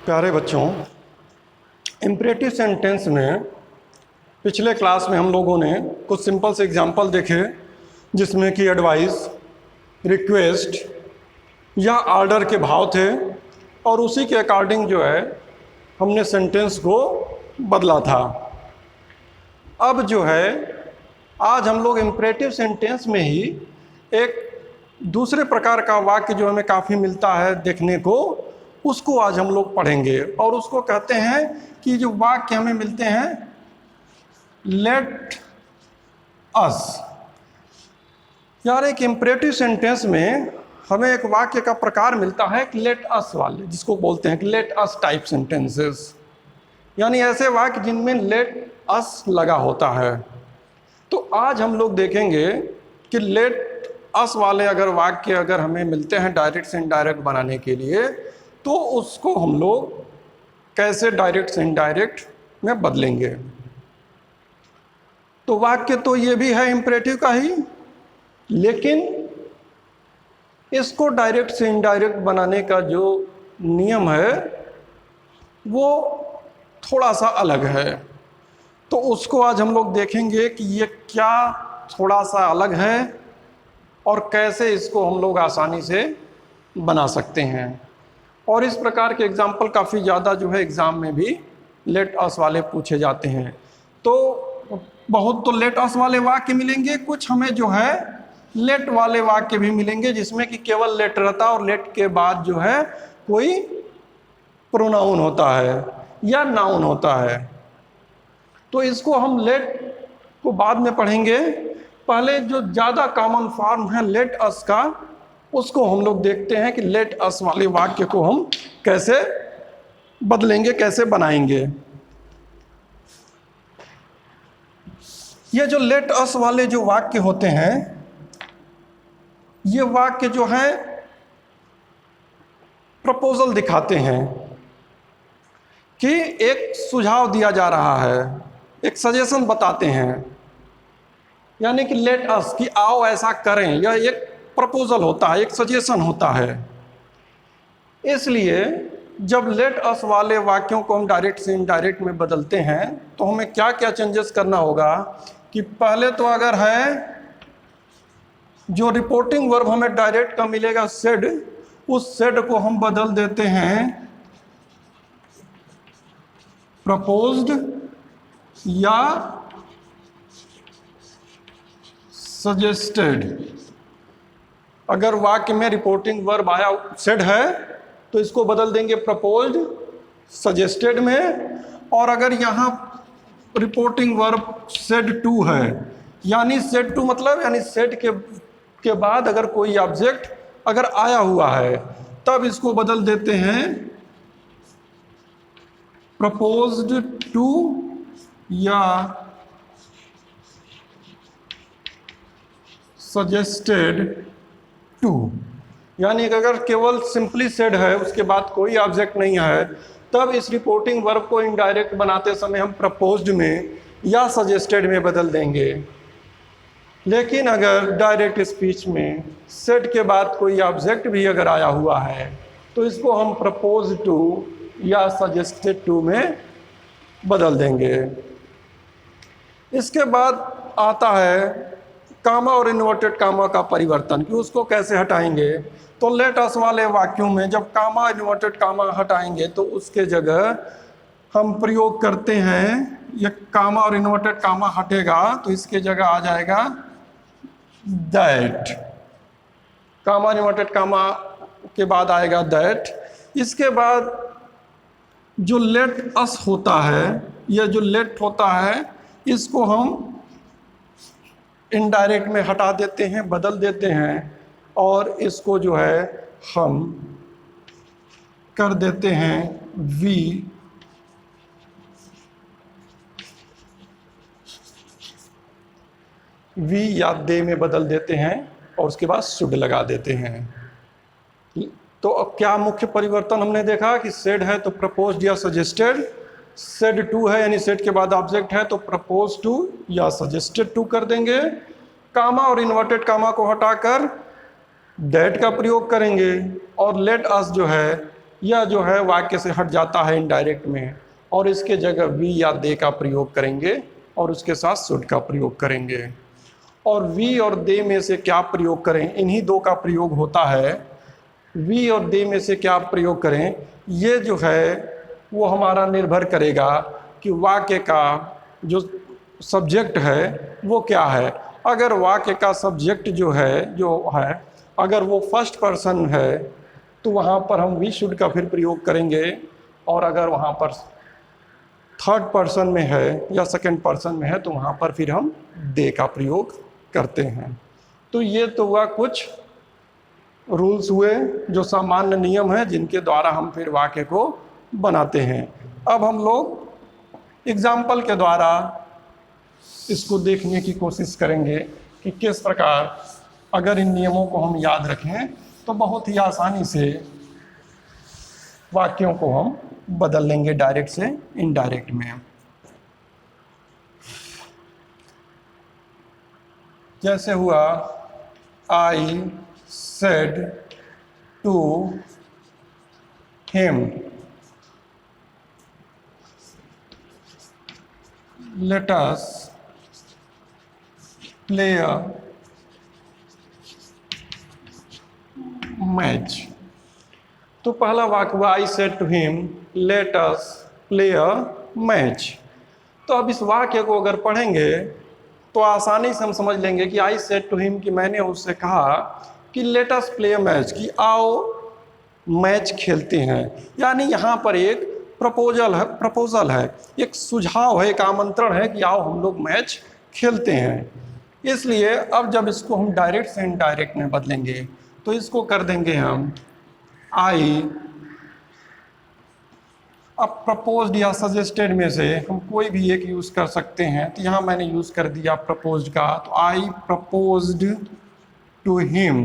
प्यारे बच्चों, imperative sentence में पिछले क्लास में हम लोगों ने कुछ सिंपल से एग्जांपल देखे जिसमें कि एडवाइस, रिक्वेस्ट या ऑर्डर के भाव थे और उसी के अकॉर्डिंग जो है हमने सेंटेंस को बदला था। अब जो है आज हम लोग इम्परेटिव सेंटेंस में ही एक दूसरे प्रकार का वाक्य जो हमें काफ़ी मिलता है देखने को, उसको आज हम लोग पढ़ेंगे और उसको कहते हैं कि जो वाक्य हमें मिलते हैं लेट अस। यार एक इम्परेटिव सेंटेंस में हमें एक वाक्य का प्रकार मिलता है कि लेट अस वाले, जिसको बोलते हैं कि लेट अस टाइप सेंटेंसेस, यानी ऐसे वाक्य जिनमें लेट अस लगा होता है। तो आज हम लोग देखेंगे कि लेट अस वाले अगर वाक्य अगर हमें मिलते हैं डायरेक्ट से इनडायरेक्ट बनाने के लिए, तो उसको हम लोग कैसे डायरेक्ट से इनडायरेक्ट में बदलेंगे। तो वाक्य तो ये भी है इम्परेटिव का ही, लेकिन इसको डायरेक्ट से इनडायरेक्ट बनाने का जो नियम है वो थोड़ा सा अलग है। तो उसको आज हम लोग देखेंगे कि ये क्या थोड़ा सा अलग है और कैसे इसको हम लोग आसानी से बना सकते हैं। और इस प्रकार के एग्जाम्पल काफ़ी ज़्यादा जो है एग्ज़ाम में भी लेट अस वाले पूछे जाते हैं। तो बहुत तो लेट अस वाले वाक्य मिलेंगे, कुछ हमें जो है लेट वाले वाक्य भी मिलेंगे जिसमें कि केवल लेट रहता है और लेट के बाद जो है कोई प्रोनाउन होता है या नाउन होता है। तो इसको हम लेट को बाद में पढ़ेंगे। पहले जो ज़्यादा कॉमन फॉर्म है लेट अस का, उसको हम लोग देखते हैं कि लेट अस वाले वाक्य को हम कैसे बदलेंगे, कैसे बनाएंगे। ये जो लेट अस वाले जो वाक्य होते हैं, ये वाक्य जो है प्रपोजल दिखाते हैं कि एक सुझाव दिया जा रहा है, एक सजेशन बताते हैं, यानी कि लेट अस कि आओ ऐसा करें, यह एक प्रपोजल होता है, एक सजेशन होता है। इसलिए जब लेट अस वाले वाक्यों को हम डायरेक्ट से इनडायरेक्ट में बदलते हैं तो हमें क्या क्या चेंजेस करना होगा कि पहले तो अगर है जो रिपोर्टिंग वर्ब हमें डायरेक्ट का मिलेगा सेड, उस सेड को हम बदल देते हैं प्रपोज्ड या सजेस्टेड। अगर वाक्य में रिपोर्टिंग वर्ब आया सेड है तो इसको बदल देंगे प्रपोज्ड सजेस्टेड में। और अगर यहाँ रिपोर्टिंग वर्ब सेड टू है, यानी सेड टू मतलब यानी सेड के बाद अगर कोई ऑब्जेक्ट अगर आया हुआ है, तब इसको बदल देते हैं प्रपोज्ड टू या सजेस्टेड टू। यानी कि अगर केवल सिंपली सेड है, उसके बाद कोई ऑब्जेक्ट नहीं है, तब इस रिपोर्टिंग वर्ब को इनडायरेक्ट बनाते समय हम प्रपोज्ड में या सजेस्टेड में बदल देंगे। लेकिन अगर डायरेक्ट स्पीच में सेड के बाद कोई ऑब्जेक्ट भी अगर आया हुआ है तो इसको हम प्रपोज टू या सजेस्टेड टू में बदल देंगे। इसके बाद आता है कामा और इन्वर्टेड कामा का परिवर्तन, कि उसको कैसे हटाएंगे। तो लेट अस वाले वाक्यों में जब कामा इन्वर्टेड कामा हटाएंगे तो उसके जगह हम प्रयोग करते हैं, ये कामा और इन्वर्टेड कामा हटेगा तो इसके जगह आ जाएगा दैट। कामा इन्वर्टेड कामा के बाद आएगा दैट। इसके बाद जो लेट अस होता है, यह जो लेट होता है, इसको हम इनडायरेक्ट में हटा देते हैं, बदल देते हैं और इसको जो है हम कर देते हैं वी या दे में बदल देते हैं और उसके बाद शुड लगा देते हैं। तो अब क्या मुख्य परिवर्तन हमने देखा कि सेड है तो प्रपोज्ड या सजेस्टेड, सेड टू है यानी सेड के बाद ऑब्जेक्ट है तो प्रपोज टू या सजेस्टेड टू कर देंगे। कामा और इन्वर्टेड कामा को हटाकर दैट का प्रयोग करेंगे और लेट अस जो है यह जो है वाक्य से हट जाता है इनडायरेक्ट में, और इसके जगह वी या दे का प्रयोग करेंगे और उसके साथ शुड का प्रयोग करेंगे। और वी और दे में से क्या प्रयोग करें, इन्हीं दो का प्रयोग होता है। वी और दे में से क्या प्रयोग करें, ये जो है वो हमारा निर्भर करेगा कि वाक्य का जो सब्जेक्ट है वो क्या है। अगर वाक्य का सब्जेक्ट जो है अगर वो फर्स्ट पर्सन है तो वहाँ पर हम वी शुड का फिर प्रयोग करेंगे, और अगर वहाँ पर थर्ड पर्सन में है या सेकंड पर्सन में है तो वहाँ पर फिर हम दे का प्रयोग करते हैं। तो ये तो हुआ कुछ रूल्स हुए जो सामान्य नियम हैं जिनके द्वारा हम फिर वाक्य को बनाते हैं। अब हम लोग एग्जाम्पल के द्वारा इसको देखने की कोशिश करेंगे कि किस प्रकार अगर इन नियमों को हम याद रखें तो बहुत ही आसानी से वाक्यों को हम बदल लेंगे डायरेक्ट से इनडायरेक्ट में। जैसे हुआ I said to him let us play a match. तो पहला वाक्य हुआ I said to him let us play a match. तो अब इस वाक्य को अगर पढ़ेंगे तो आसानी से हम समझ लेंगे कि आई सेड टू हिम कि मैंने उससे कहा कि late us play a match, कि आओ मैच खेलते हैं। यानी यहाँ पर एक प्रपोजल है, एक सुझाव है, एक आमंत्रण है कि आओ हम लोग मैच खेलते हैं। इसलिए अब जब इसको हम डायरेक्ट से इनडायरेक्ट में बदलेंगे तो इसको कर देंगे हम आई। अब प्रपोज्ड या सजेस्टेड में से हम कोई भी एक यूज़ कर सकते हैं, तो यहाँ मैंने यूज़ कर दिया प्रपोज्ड का, तो आई प्रपोज्ड टू हिम,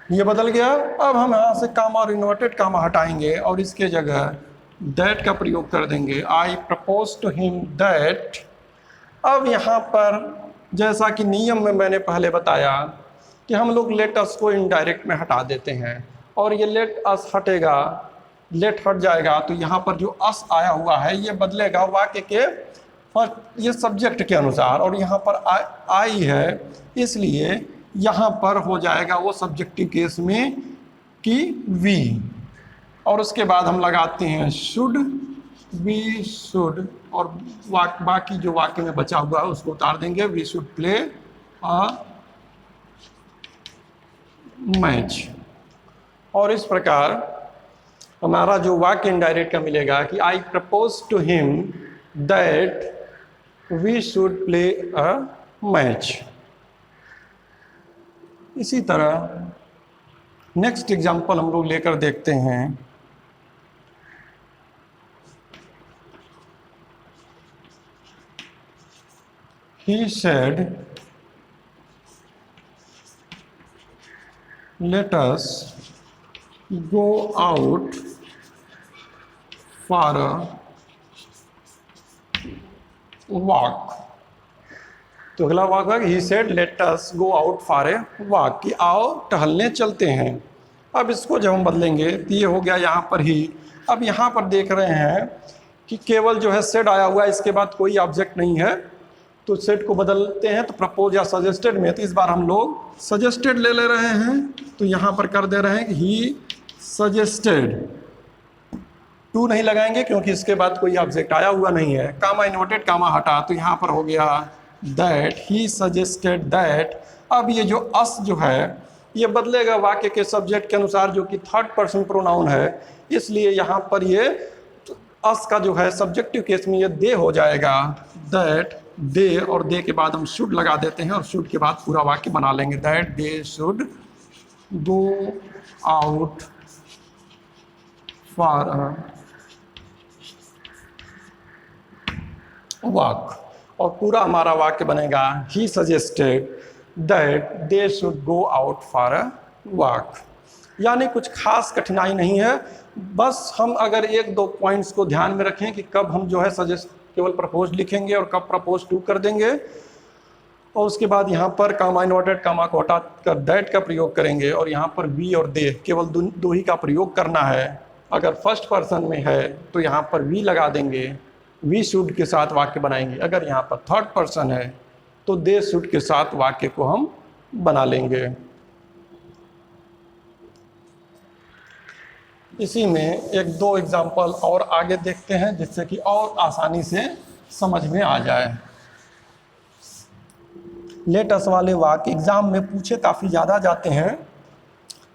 ये बदल गया। अब हम यहाँ से कामा और इन्वर्टेड कामा हटाएंगे और इसके जगह दैट का प्रयोग कर देंगे, I propose to him that. अब यहाँ पर जैसा कि नियम में मैंने पहले बताया कि हम लोग लेट अस को इनडायरेक्ट में हटा देते हैं, और ये लेट अस हटेगा, लेट हट जाएगा, तो यहाँ पर जो अस आया हुआ है ये बदलेगा वाक्य के ये सब्जेक्ट के अनुसार, और यहाँ पर आई है इसलिए यहाँ पर हो जाएगा वो सब्जेक्टिव केस में कि वी, और उसके बाद हम लगाते हैं शुड, वी शुड, और बाकी जो वाक्य में बचा हुआ है उसको उतार देंगे, we should play a match. और इस प्रकार हमारा जो वाक्य इनडायरेक्ट का मिलेगा कि I propose to him that we should play a match. इसी तरह नेक्स्ट एग्जाम्पल हम लोग लेकर देखते हैं। He said, let us go out for a walk। तो अगला वाक्य है he said let us go out for a walk, कि आओ टहलने चलते हैं। अब इसको जब हम बदलेंगे तो ये हो गया यहाँ पर ही। अब यहाँ पर देख रहे हैं कि केवल जो है सेड आया हुआ है, इसके बाद कोई ऑब्जेक्ट नहीं है, तो सेट को बदलते हैं तो प्रपोज या सजेस्टेड में, तो इस बार हम लोग सजेस्टेड ले रहे हैं, तो यहाँ पर कर दे रहे हैं कि ही सजेस्टेड। टू नहीं लगाएंगे क्योंकि इसके बाद कोई ऑब्जेक्ट आया हुआ नहीं है, कामा इन्वर्टेड कामा हटा, तो यहाँ पर हो गया दैट, ही सजेस्टेड दैट। अब ये जो अस जो है ये बदलेगा वाक्य के सब्जेक्ट के अनुसार जो कि थर्ड पर्सन प्रोनाउन है, इसलिए यहाँ पर ये अस का जो है सब्जेक्टिव केस में ये दे हो जाएगा, दैट दे, और दे के बाद हम शुड लगा देते हैं और शुड के बाद पूरा वाक्य बना लेंगे, that they should go out for a walk, और पूरा हमारा वाक्य बनेगा he suggested that they should go out for a walk. यानी कुछ खास कठिनाई नहीं है, बस हम अगर एक दो पॉइंट्स को ध्यान में रखें कि कब हम जो है सजेस्ट केवल प्रपोज लिखेंगे और कब प्रपोज टू कर देंगे, और उसके बाद यहाँ पर कामा इन्वर्टेड कामा को हटा कर दैट का प्रयोग करेंगे और यहाँ पर वी और दे केवल दो ही का प्रयोग करना है। अगर फर्स्ट पर्सन में है तो यहाँ पर वी लगा देंगे, वी शुड के साथ वाक्य बनाएंगे। अगर यहाँ पर थर्ड पर्सन है तो दे शुड के साथ वाक्य को हम बना लेंगे। इसी में एक दो एग्जाम्पल और आगे देखते हैं जिससे कि और आसानी से समझ में आ जाए। लेट अस वाले वाक्य एग्जाम में पूछे काफ़ी ज़्यादा जाते हैं,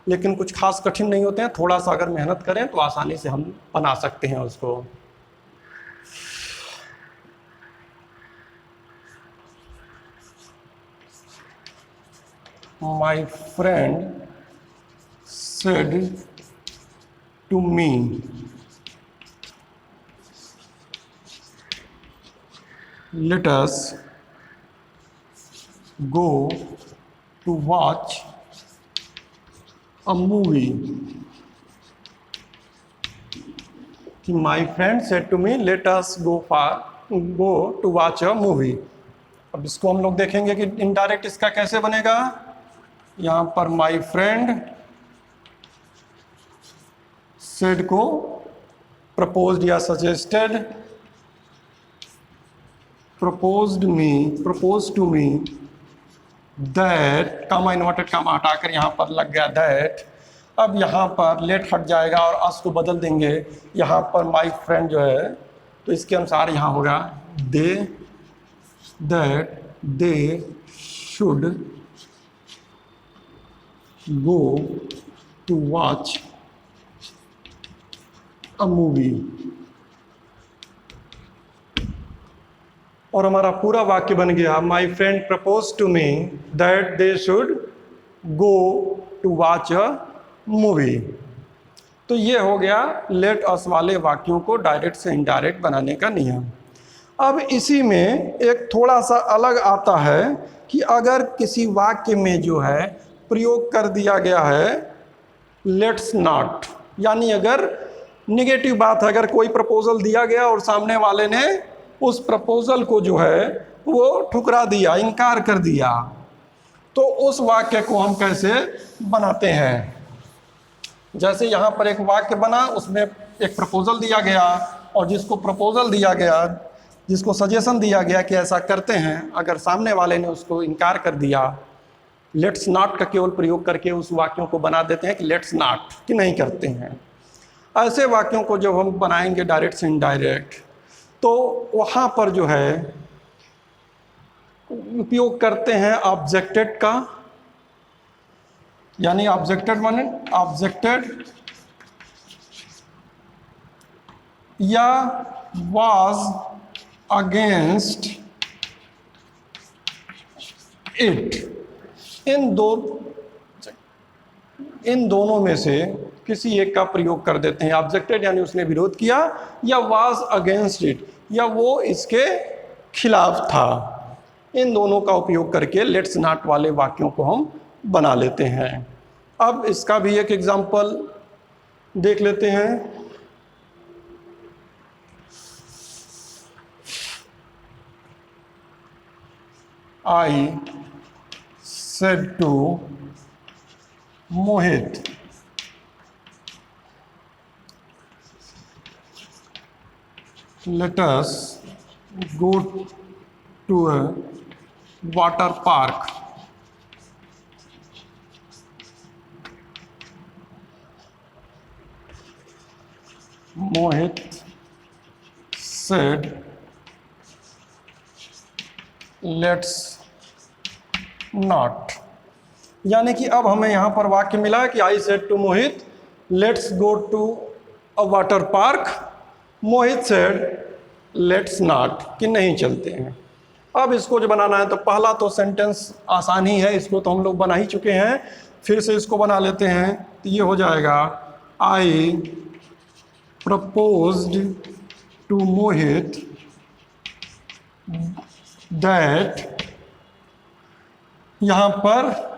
लेकिन कुछ खास कठिन नहीं होते हैं। थोड़ा सा अगर मेहनत करें तो आसानी से हम बना सकते हैं उसको। My friend said to me let us go to watch a movie कि my friend said to me let us go to watch a movie। अब इसको हम लोग देखेंगे कि इनडायरेक्ट इसका कैसे बनेगा। यहाँ पर my friend said को proposed या suggested, proposed to me that, comma inverted comma हटाकर यहाँ पर लग गया दैट। अब यहाँ पर लेट हट जाएगा और अस को बदल देंगे। यहाँ पर माई फ्रेंड जो है तो इसके अनुसार यहाँ होगा they, that they should go to watch a movie. और हमारा पूरा वाक्य बन गया my friend propose to me that they should go to watch a movie. तो ये हो गया लेट अस वाले वाक्यों को डायरेक्ट से इनडायरेक्ट बनाने का नियम। अब इसी में एक थोड़ा सा अलग आता है कि अगर किसी वाक्य में जो है प्रयोग कर दिया गया है लेट्स नॉट, यानी अगर निगेटिव बात है, अगर कोई प्रपोजल दिया गया और सामने वाले ने उस प्रपोजल को जो है वो ठुकरा दिया, इनकार कर दिया, तो उस वाक्य को हम कैसे बनाते हैं। जैसे यहाँ पर एक वाक्य बना, उसमें एक प्रपोजल दिया गया और जिसको प्रपोजल दिया गया, जिसको सजेशन दिया गया कि ऐसा करते हैं, अगर सामने वाले ने उसको इनकार कर दिया, लेट्स नॉट का केवल प्रयोग करके उस वाक्यों को बना देते हैं कि लेट्स नॉट, कि नहीं करते हैं। ऐसे वाक्यों को जब हम बनाएंगे डायरेक्ट से इनडायरेक्ट, तो वहाँ पर जो है उपयोग करते हैं ऑब्जेक्टेड का, यानी ऑब्जेक्टेड माने ऑब्जेक्टेड या वाज अगेंस्ट इट। इन दोनों में से किसी एक का प्रयोग कर देते हैं। ऑब्जेक्टेड यानी उसने विरोध किया, या वाज अगेंस्ट इट या वो इसके खिलाफ था। इन दोनों का उपयोग करके लेट्स नॉट वाले वाक्यों को हम बना लेते हैं। अब इसका भी एक एग्जाम्पल देख लेते हैं। I said to Mohit let us go to a water park। Mohit said let's not, यानी कि अब हमें यहाँ पर वाक्य मिला कि I said to Mohit let's go to a water park, Mohit said let's not, कि नहीं चलते हैं। अब इसको जो बनाना है तो पहला तो सेंटेंस आसान ही है, इसको तो हम लोग बना ही चुके हैं, फिर से इसको बना लेते हैं। तो ये हो जाएगा I proposed to Mohit that, यहाँ पर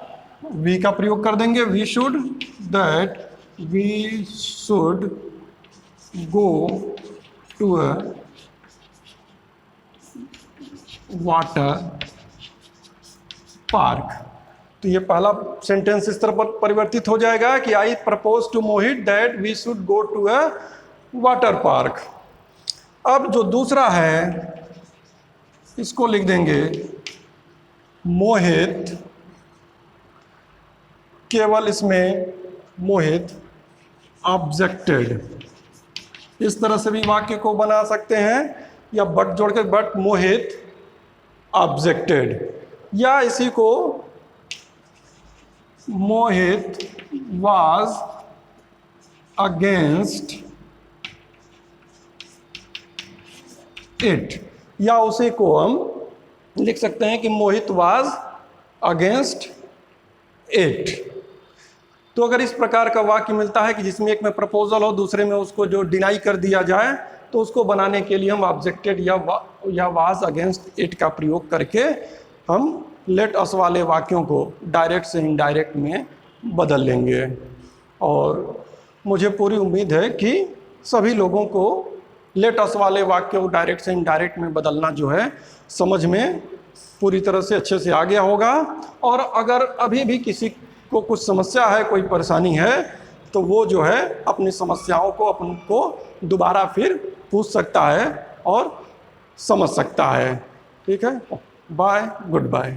वी का प्रयोग कर देंगे, we should, that we should go to a water park. तो ये पहला सेंटेंस इस तरह पर परिवर्तित हो जाएगा कि I propose to Mohit that we should go to a water park. अब जो दूसरा है इसको लिख देंगे मोहित, केवल इसमें मोहित ऑब्जेक्टेड। इस तरह से भी वाक्य को बना सकते हैं, या बट जोड़ के बट मोहित ऑब्जेक्टेड, या इसी को मोहित वाज अगेंस्ट इट, या उसी को हम लिख सकते हैं कि मोहित वाज अगेंस्ट इट। तो अगर इस प्रकार का वाक्य मिलता है कि जिसमें एक में प्रपोजल हो, दूसरे में उसको जो डिनाई कर दिया जाए, तो उसको बनाने के लिए हम ऑब्जेक्टेड या वाज अगेंस्ट इट का प्रयोग करके हम लेट अस वाले वाक्यों को डायरेक्ट से इनडायरेक्ट में बदल लेंगे। और मुझे पूरी उम्मीद है कि सभी लोगों को लेट अस वाले वाक्यों को डायरेक्ट से इनडायरेक्ट में बदलना जो है समझ में पूरी तरह से अच्छे से आ गया होगा। और अगर अभी भी किसी को कुछ समस्या है, कोई परेशानी है, तो वो जो है अपनी समस्याओं को अपन को दोबारा फिर पूछ सकता है और समझ सकता है। ठीक है, बाय, गुड बाय।